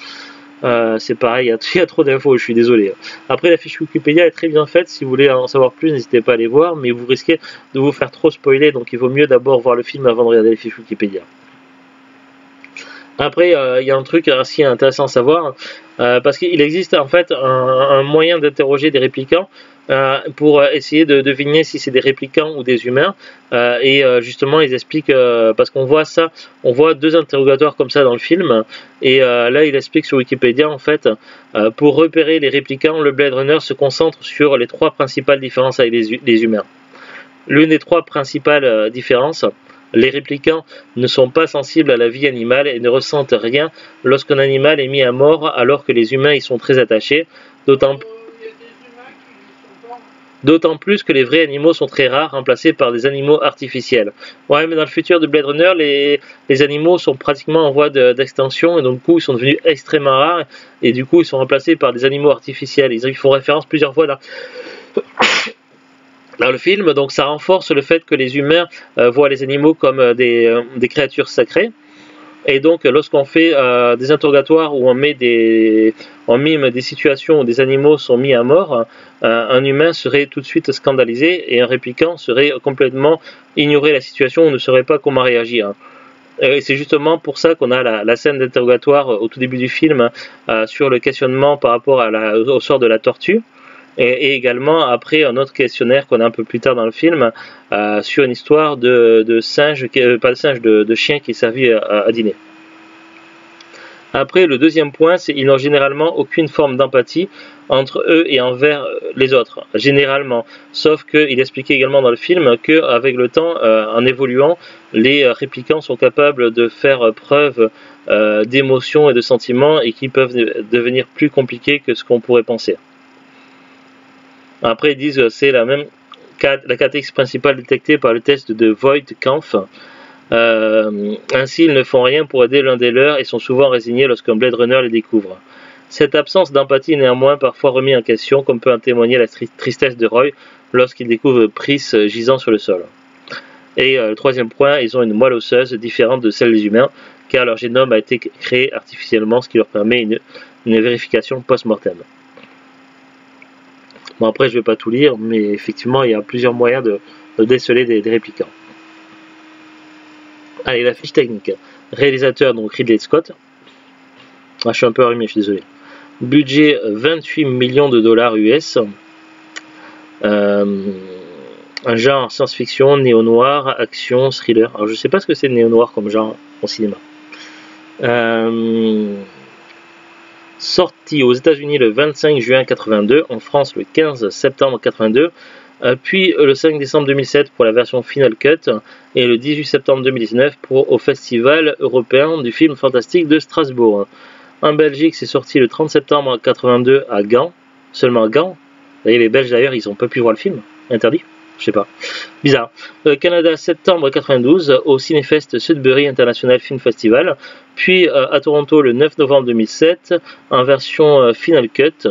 C'est pareil, il y a trop d'infos, je suis désolé. Après, la fiche Wikipédia est très bien faite. Si vous voulez en savoir plus, n'hésitez pas à aller voir, mais vous risquez de vous faire trop spoiler, donc il vaut mieux d'abord voir le film avant de regarder les fiches Wikipédia. Après, il y a un truc assez intéressant à savoir, parce qu'il existe en fait un moyen d'interroger des réplicants pour essayer de deviner si c'est des réplicants ou des humains. Et justement, ils expliquent, parce qu'on voit ça, on voit deux interrogatoires comme ça dans le film, et là, il explique sur Wikipédia, en fait, pour repérer les réplicants, le Blade Runner se concentre sur les trois principales différences avec les humains. L'une des trois principales différences, les réplicants ne sont pas sensibles à la vie animale et ne ressentent rien lorsqu'un animal est mis à mort, alors que les humains y sont très attachés, d'autant plus que les vrais animaux sont très rares, remplacés par des animaux artificiels. Ouais, mais dans le futur de Blade Runner, les animaux sont pratiquement en voie d'extinction, et donc du coup ils sont devenus extrêmement rares, et du coup ils sont remplacés par des animaux artificiels. Ils font référence plusieurs fois dans le film, donc ça renforce le fait que les humains voient les animaux comme des créatures sacrées. Et donc lorsqu'on fait des interrogatoires où on mime des situations où des animaux sont mis à mort, un humain serait tout de suite scandalisé et un réplicant serait complètement ignorer la situation ou ne saurait pas comment réagir. Et c'est justement pour ça qu'on a la scène d'interrogatoire au tout début du film sur le questionnement par rapport au sort de la tortue. Et également après un autre questionnaire qu'on a un peu plus tard dans le film sur une histoire de singe, pas de singe, de chien qui est servi à dîner. Après, le deuxième point, c'est qu'ils n'ont généralement aucune forme d'empathie entre eux et envers les autres, généralement. Sauf qu'il expliquait également dans le film qu'avec le temps, en évoluant, les réplicants sont capables de faire preuve d'émotions et de sentiments et qui peuvent devenir plus compliqués que ce qu'on pourrait penser. Après, ils disent que c'est la caractéristique principale détectée par le test de Voigt-Kampff. Ainsi, ils ne font rien pour aider l'un des leurs et sont souvent résignés lorsqu'un Blade Runner les découvre. Cette absence d'empathie est néanmoins parfois remise en question, comme peut en témoigner la tristesse de Roy lorsqu'il découvre Pris gisant sur le sol. Et le troisième point, ils ont une moelle osseuse différente de celle des humains, car leur génome a été créé artificiellement, ce qui leur permet une vérification post-mortem. Bon, après, je ne vais pas tout lire, mais effectivement, il y a plusieurs moyens de déceler des réplicants. Allez, la fiche technique. Réalisateur, donc Ridley Scott. Je suis un peu arrumé, je suis désolé. Budget 28 millions de dollars US. Un genre science-fiction, néo-noir, action, thriller. Alors, je ne sais pas ce que c'est néo-noir comme genre au cinéma. Sorti aux États-Unis le 25 juin 82, en France le 15 septembre 82, puis le 5 décembre 2007 pour la version Final Cut et le 18 septembre 2019 au Festival européen du film fantastique de Strasbourg. En Belgique, c'est sorti le 30 septembre 82 à Gand, seulement à Gand. Et les Belges d'ailleurs, ils n'ont pas pu voir le film, interdit. Je sais pas. Bizarre. Canada, septembre 92, au Cinefest Sudbury International Film Festival. Puis à Toronto, le 9 novembre 2007, en version Final Cut.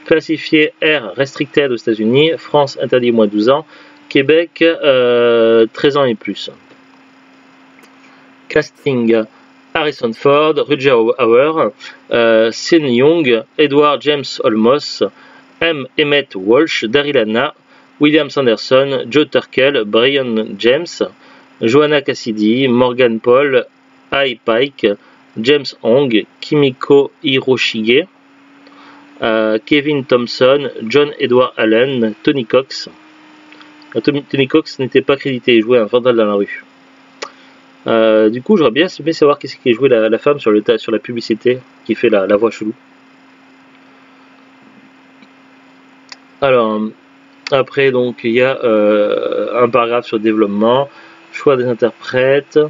Classifié R Restricted aux États-Unis. France, interdit moins 12 ans. Québec, 13 ans et plus. Casting. Harrison Ford, Rutger Hauer, Sean Young, Edward James Olmos, M. Emmett Walsh, Daryl Hannah, William Sanderson, Joe Turkel, Brian James, Joanna Cassidy, Morgan Paul, Ai Pike, James Hong, Kimiko Hiroshige, Kevin Thompson, John Edward Allen, Tony Cox. Tony Cox n'était pas crédité, il jouait un vandale dans la rue. Du coup, j'aurais bien aimé savoir qui c'est qui joué la femme sur la publicité, qui fait la voix chelou. Alors, après, donc, il y a un paragraphe sur le développement, choix des interprètes,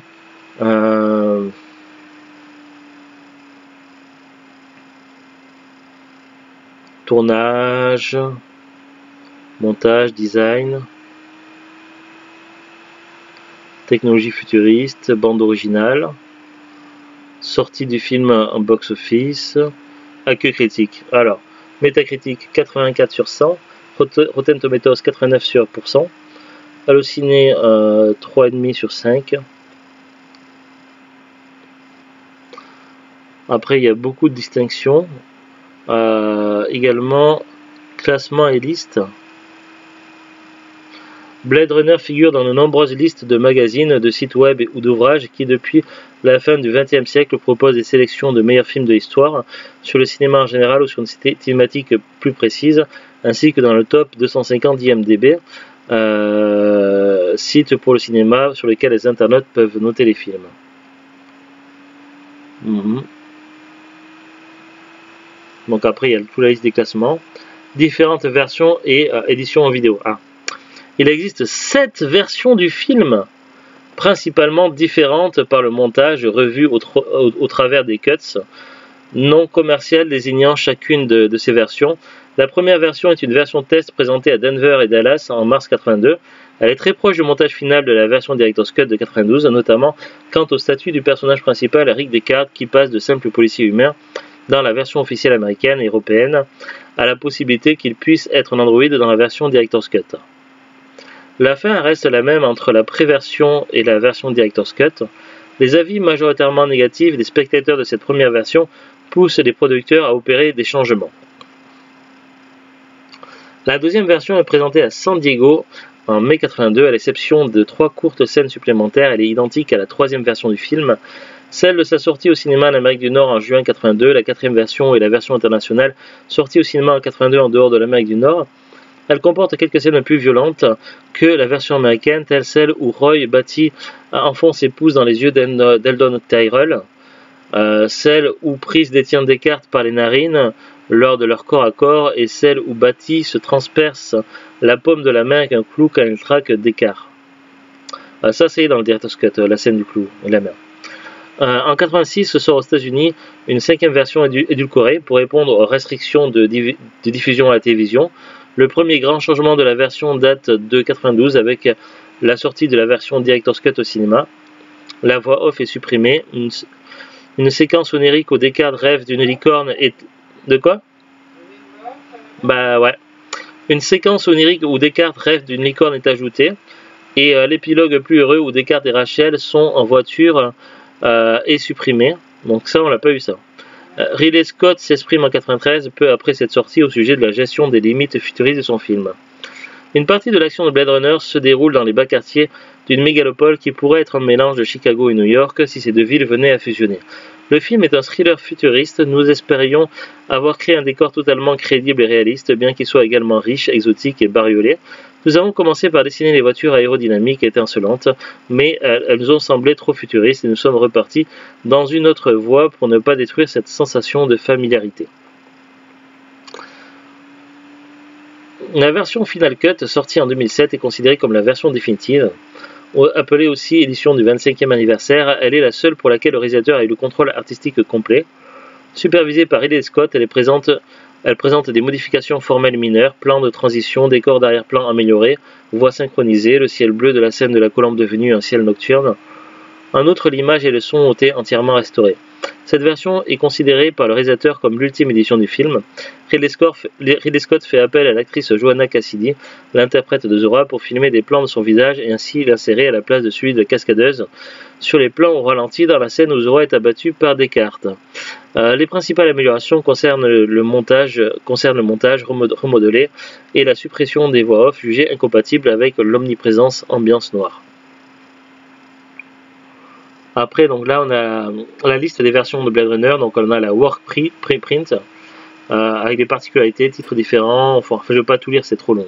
tournage, montage, design, technologie futuriste, bande originale, sortie du film en box-office, accueil critique. Alors, Metacritic 84 sur 100, Rotten Tomatoes 89 sur %, Allociné 3,5 sur 5. Après, il y a beaucoup de distinctions. Également, classement et liste. Blade Runner figure dans de nombreuses listes de magazines, de sites web ou d'ouvrages qui, depuis la fin du XXe siècle, proposent des sélections de meilleurs films de l'histoire, sur le cinéma en général ou sur une thématique plus précise, ainsi que dans le top 250 d'IMDb, site pour le cinéma sur lequel les internautes peuvent noter les films. Donc après, il y a toute la liste des classements. Différentes versions et éditions en vidéo. Il existe 7 versions du film, principalement différentes par le montage revu au travers des cuts non commerciales désignant chacune de ces versions. La première version est une version test présentée à Denver et Dallas en mars 82. Elle est très proche du montage final de la version Director's Cut de 92, notamment quant au statut du personnage principal, Rick Deckard, qui passe de simple policier humain dans la version officielle américaine et européenne à la possibilité qu'il puisse être un androïde dans la version Director's Cut. La fin reste la même entre la pré-version et la version Director's Cut. Les avis majoritairement négatifs des spectateurs de cette première version poussent les producteurs à opérer des changements. La deuxième version est présentée à San Diego en mai 82, à l'exception de 3 courtes scènes supplémentaires. Elle est identique à la troisième version du film. Celle de sa sortie au cinéma en Amérique du Nord en juin 82, la quatrième version et la version internationale sortie au cinéma en 82 en dehors de l'Amérique du Nord. Elle comporte quelques scènes plus violentes que la version américaine, telle celle où Roy Batty enfonce ses pouces dans les yeux d'Eldon Tyrell, celle où Prise détient Descartes par les narines lors de leur corps à corps, et celle où Batty se transperce la paume de la main avec un clou quand il traque Descartes. Ça c'est dans le Director's Cut, la scène du clou et la main. En 86 sort aux États-Unis une 5e version édulcorée pour répondre aux restrictions de diffusion à la télévision. Le premier grand changement de la version date de 92 avec la sortie de la version Director's Cut au cinéma. La voix off est supprimée. Une séquence onirique où Descartes rêve d'une licorne est... De quoi? Bah ouais. Une séquence onirique où Descartes rêve d'une licorne est ajoutée. Et l'épilogue plus heureux où Descartes et Rachel sont en voiture est supprimé. Donc ça, on l'a pas eu ça. Ridley Scott s'exprime en 93, peu après cette sortie, au sujet de la gestion des limites futuristes de son film. Une partie de l'action de Blade Runner se déroule dans les bas quartiers d'une mégalopole qui pourrait être un mélange de Chicago et New York si ces deux villes venaient à fusionner. Le film est un thriller futuriste. Nous espérions avoir créé un décor totalement crédible et réaliste, bien qu'il soit également riche, exotique et bariolé. Nous avons commencé par dessiner les voitures aérodynamiques et étincelantes, mais elles nous ont semblé trop futuristes et nous sommes repartis dans une autre voie pour ne pas détruire cette sensation de familiarité. La version Final Cut, sortie en 2007, est considérée comme la version définitive. Appelée aussi édition du 25e anniversaire, elle est la seule pour laquelle le réalisateur a eu le contrôle artistique complet. Supervisée par Ridley Scott, elle présente des modifications formelles mineures, plans de transition, décors d'arrière-plan améliorés, voix synchronisées, le ciel bleu de la scène de la colombe devenue un ciel nocturne. En outre, l'image et le son ont été entièrement restaurés. Cette version est considérée par le réalisateur comme l'ultime édition du film. Ridley Scott fait appel à l'actrice Joanna Cassidy, l'interprète de Zora, pour filmer des plans de son visage et ainsi l'insérer à la place de celui de cascadeuse sur les plans au ralenti dans la scène où Zora est abattue par Descartes. Les principales améliorations concernent le montage remodelé et la suppression des voix off jugées incompatibles avec l'omniprésence ambiance noire. Après, donc là, on a la liste des versions de Blade Runner. Donc, on a la Work Preprint avec des particularités, titres différents. Enfin, je ne vais pas tout lire, c'est trop long.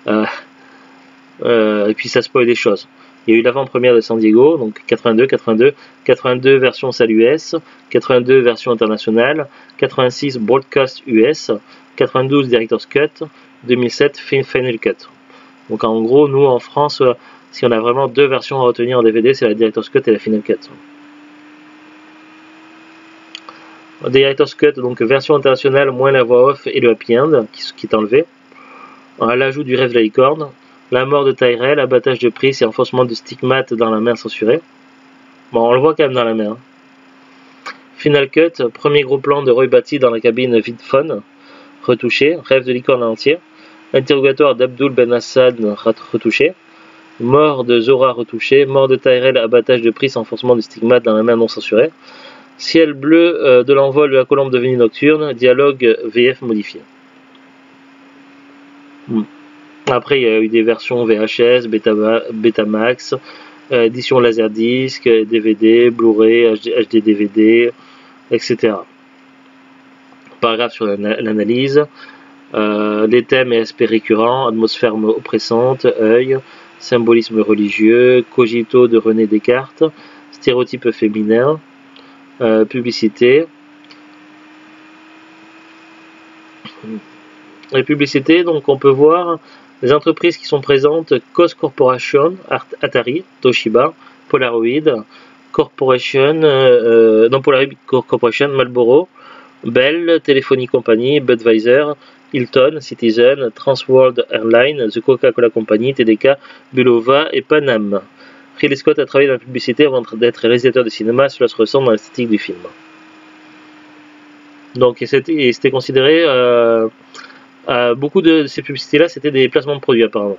Et puis, ça spoil des choses. Il y a eu l'avant-première de San Diego, donc 82 version SAL US, 82 version internationale, 86 Broadcast US, 92 Director's Cut, 2007 Final Cut. Donc, en gros, nous, en France, si on a vraiment 2 versions à retenir en DVD, c'est la Director's Cut et la Final Cut. Director's Cut, donc version internationale, moins la voix off et le happy end qui est enlevé. L'ajout du rêve de la licorne, la mort de Tyrell, abattage de Prise et enfoncement de stigmate dans la main censurée. Bon, on le voit quand même dans la main. Final Cut, premier gros plan de Roy Batty dans la cabine Vidphone, retouché. Rêve de licorne entier. Interrogatoire d'Abdul Ben Assad, retouché. Mort de Zora retouché, mort de Tyrell, abattage de Prise, enfoncement de stigmate dans la main non censurée. Ciel bleu de l'envol de la colombe de Venus nocturne, dialogue VF modifié. Après, il y a eu des versions VHS, Betamax, édition Laserdisc, DVD, Blu-ray, HD DVD, etc. Paragraphe sur l'analyse. Les thèmes et aspects récurrents, atmosphère oppressante, œil, symbolisme religieux, cogito de René Descartes, stéréotypes féminins, publicité. Les publicités, donc on peut voir les entreprises qui sont présentes: Cos Corporation, Atari, Toshiba, Polaroid Corporation, Polaroid Corporation, Marlboro, Bell, Telephony Company, Budweiser, Hilton, Citizen, Transworld Airlines, The Coca-Cola Company, TDK, Bulova et Panam. Ridley Scott a travaillé dans la publicité avant d'être réalisateur de cinéma, cela se ressent dans l'esthétique du film. Donc c'était considéré, beaucoup de ces publicités-là, c'était des placements de produits apparemment.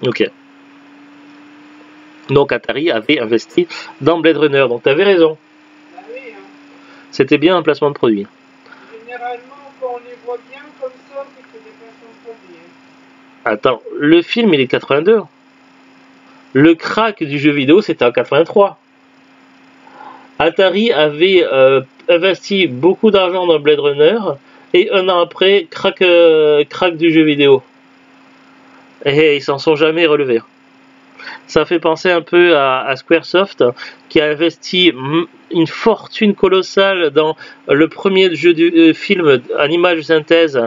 Ok. Donc Atari avait investi dans Blade Runner, donc tu avais raison. Bah oui, hein. C'était bien un placement de produit. Généralement, quand on les voit bien comme ça, c'est que c'est des placements de produits. Hein. Attends, le film il est 82. Le crack du jeu vidéo c'était en 83. Atari avait investi beaucoup d'argent dans Blade Runner et un an après, crack du jeu vidéo. Et ils s'en sont jamais relevés. Ça fait penser un peu à Squaresoft qui a investi une fortune colossale dans le premier jeu du film en image de synthèse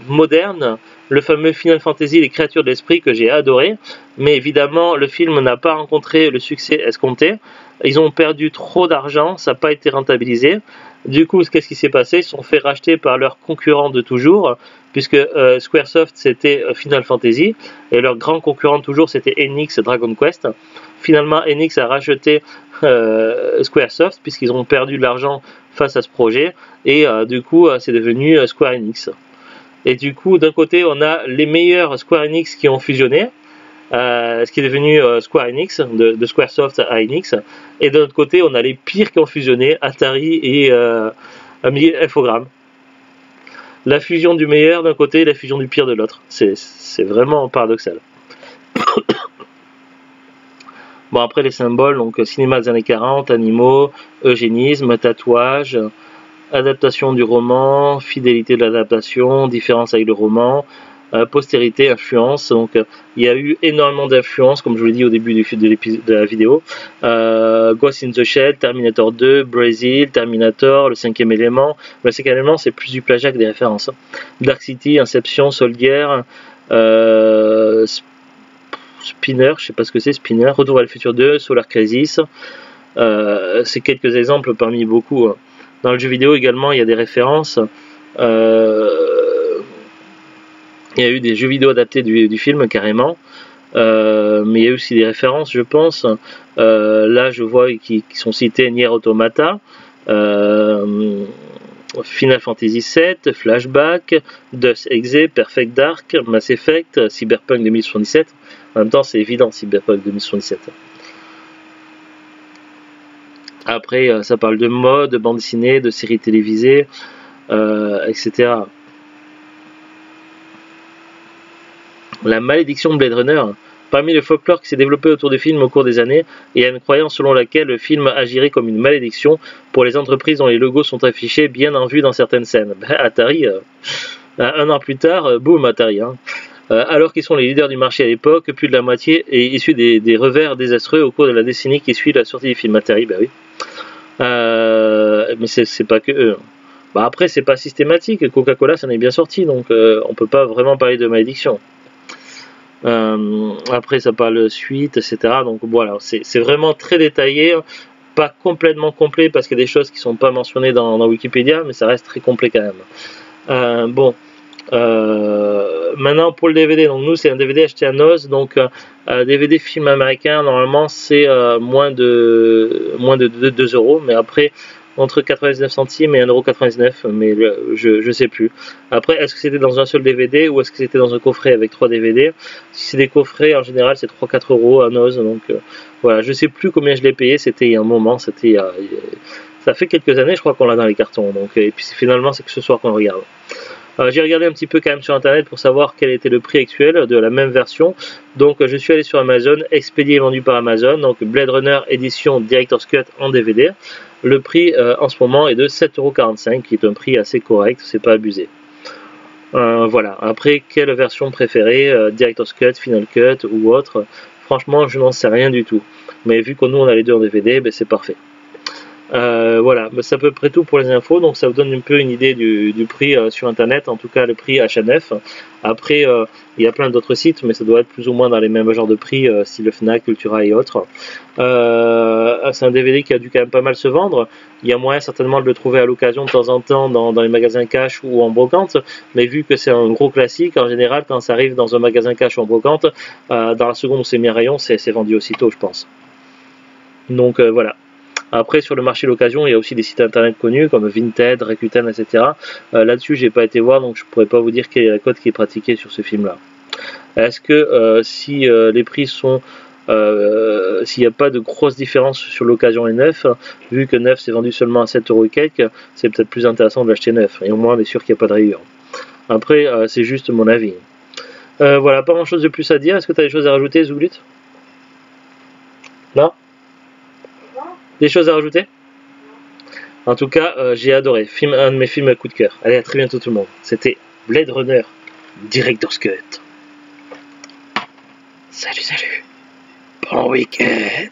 moderne, le fameux Final Fantasy Les Créatures de l'Esprit, que j'ai adoré, mais évidemment le film n'a pas rencontré le succès escompté. Ils ont perdu trop d'argent, ça n'a pas été rentabilisé. Du coup, qu'est-ce qui s'est passé? Ils se sont fait racheter par leurs concurrents de toujours, puisque Squaresoft c'était Final Fantasy, et leur grand concurrent toujours c'était Enix Dragon Quest. Finalement, Enix a racheté Squaresoft, puisqu'ils ont perdu de l'argent face à ce projet, et du coup, c'est devenu Square Enix. Et du coup, d'un côté, on a les meilleurs Square Enix qui ont fusionné, ce qui est devenu Square Enix, de Squaresoft à Enix, et de l'autre côté on a les pires qui ont fusionné, Atari et Infogrames. La fusion du meilleur d'un côté et la fusion du pire de l'autre, c'est vraiment paradoxal. Bon, après les symboles, donc cinéma des années 40, animaux, eugénisme, tatouage, adaptation du roman, fidélité de l'adaptation, différence avec le roman, postérité, influence. Donc il y a eu énormément d'influences, comme je vous l'ai dit au début de la vidéo. Ghost in the Shell, Terminator 2, Brazil, Terminator, le cinquième élément. Le cinquième élément, c'est plus du plagiat que des références. Dark City, Inception, Soldier, Spinner, je sais pas ce que c'est, Spinner, Retour à le futur 2, Solar Crisis. C'est quelques exemples parmi beaucoup. Dans le jeu vidéo également, il y a des références. Il y a eu des jeux vidéo adaptés du film carrément, mais il y a eu aussi des références, je pense. Là, je vois qui sont cités: Nier Automata, Final Fantasy VII, Flashback, Deus Ex, Perfect Dark, Mass Effect, Cyberpunk 2077. En même temps, c'est évident, Cyberpunk 2077. Après, ça parle de mode, de bande dessinée, de séries télévisées, etc. La malédiction de Blade Runner. Parmi le folklore qui s'est développé autour du film au cours des années, il y a une croyance selon laquelle le film agirait comme une malédiction pour les entreprises dont les logos sont affichés bien en vue dans certaines scènes. Atari, un an plus tard, boum, Atari. Alors qu'ils sont les leaders du marché à l'époque, plus de la moitié est issue des revers désastreux au cours de la décennie qui suit la sortie du film. Atari, bah oui. Mais c'est pas que eux. Bah après, c'est pas systématique. Coca-Cola, ça en est bien sorti, donc on peut pas vraiment parler de malédiction. Après ça parle suite, etc. Donc voilà, c'est vraiment très détaillé, pas complètement complet parce qu'il y a des choses qui sont pas mentionnées dans Wikipédia, mais ça reste très complet quand même. Maintenant pour le DVD, donc nous c'est un DVD acheté à Noz, donc DVD film américain normalement c'est moins de 2 €, mais après entre 99 centimes et 1,99 €, mais je sais plus. Après, est-ce que c'était dans un seul DVD ou est-ce que c'était dans un coffret avec 3 DVD? Si c'est des coffrets, en général, c'est 3-4 € à Noz, donc voilà, je sais plus combien je l'ai payé, c'était il y a un moment, ça fait quelques années, je crois qu'on l'a dans les cartons, donc, et puis finalement, c'est que ce soir qu'on le regarde. J'ai regardé un petit peu quand même sur internet pour savoir quel était le prix actuel de la même version. Donc je suis allé sur Amazon, expédié et vendu par Amazon, donc Blade Runner édition Director's Cut en DVD. Le prix en ce moment est de 7,45 €, qui est un prix assez correct, c'est pas abusé. Voilà, après quelle version préférée, Director's Cut, Final Cut ou autre, franchement je n'en sais rien du tout. Mais vu que nous on a les deux en DVD, ben, c'est parfait. Voilà, c'est à peu près tout pour les infos, donc ça vous donne un peu une idée du prix sur internet, en tout cas le prix achat neuf. Après, il y a plein d'autres sites, mais ça doit être plus ou moins dans les mêmes genres de prix, style Fnac, Cultura et autres. C'est un DVD qui a dû quand même pas mal se vendre. Il y a moyen certainement de le trouver à l'occasion de temps en temps dans les magasins cash ou en brocante, mais vu que c'est un gros classique, en général quand ça arrive dans un magasin cash ou en brocante, dans la seconde où c'est mis à rayon, c'est vendu aussitôt, je pense. Donc voilà. Après, sur le marché d'occasion, il y a aussi des sites internet connus comme Vinted, Rakuten, etc. Là-dessus, j'ai pas été voir, donc je pourrais pas vous dire quelle est la cote qui est pratiquée sur ce film-là. Est-ce que si les prix sont, s'il n'y a pas de grosse différence sur l'occasion et neuf, vu que neuf c'est vendu seulement à 7 € et quelques, c'est peut-être plus intéressant de l'acheter neuf. Et au moins, on est sûr qu'il n'y a pas de rayures. Après, c'est juste mon avis. Voilà, pas grand-chose de plus à dire. Est-ce que tu as des choses à rajouter, Zouglut? Non? Des choses à rajouter? En tout cas, j'ai adoré. Un de mes films à coup de cœur. Allez, à très bientôt tout le monde. C'était Blade Runner Director's Cut. Salut, salut. Bon week-end.